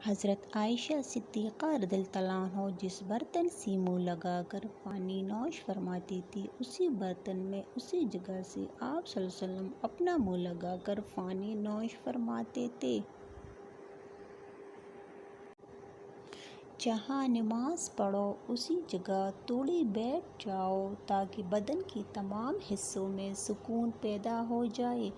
حضرت عائشہ صدیقہ رضی اللہ عنہا جس برتن سے منہ لگا کر پانی نوش فرماتی تھی، اسی برتن میں اسی جگہ سے آپ صلی اللہ علیہ وسلم اپنا منہ لگا کر پانی نوش فرماتے تھے۔ جہاں نماز پڑھو اسی جگہ تھوڑی بیٹھ جاؤ تاکہ بدن کے تمام حصوں میں سکون پیدا ہو جائے،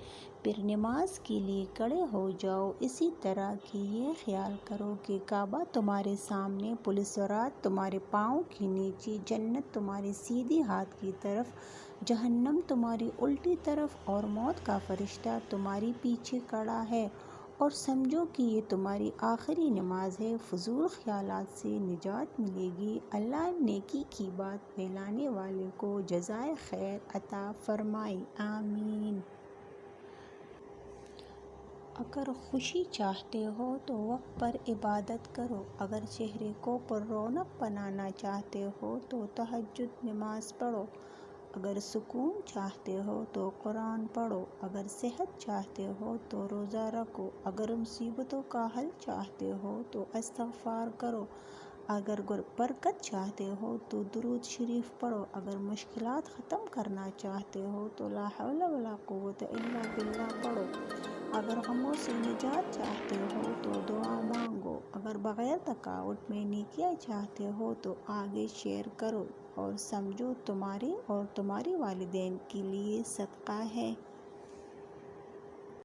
پھر نماز کے لیے کھڑے ہو جاؤ۔ اسی طرح کہ یہ خیال کرو کہ کعبہ تمہارے سامنے، پل صراط تمہارے پاؤں کے نیچے، جنت تمہارے سیدھے ہاتھ کی طرف، جہنم تمہاری الٹی طرف اور موت کا فرشتہ تمہارے پیچھے کھڑا ہے، اور سمجھو کہ یہ تمہاری آخری نماز ہے۔ فضول خیالات سے نجات ملے گی۔ اللہ نیکی کی بات پھیلانے والے کو جزائے خیر عطا فرمائے، آمین۔ اگر خوشی چاہتے ہو تو وقت پر عبادت کرو، اگر چہرے کو پر رونق بنانا چاہتے ہو تو تہجد نماز پڑھو، اگر سکون چاہتے ہو تو قرآن پڑھو، اگر صحت چاہتے ہو تو روزہ رکھو، اگر مصیبتوں کا حل چاہتے ہو تو استغفار کرو، اگر برکت چاہتے ہو تو درود شریف پڑھو، اگر مشکلات ختم کرنا چاہتے ہو تو لا حول ولا قوت الا باللہ پڑھو، اگر غموں سے نجات چاہتے ہو تو دعا مانگو، اگر بغیر تھکاوٹ میں نیکیاں چاہتے ہو تو آگے شیئر کرو، اور سمجھو تمہارے اور تمہارے والدین کے لیے صدقہ ہے۔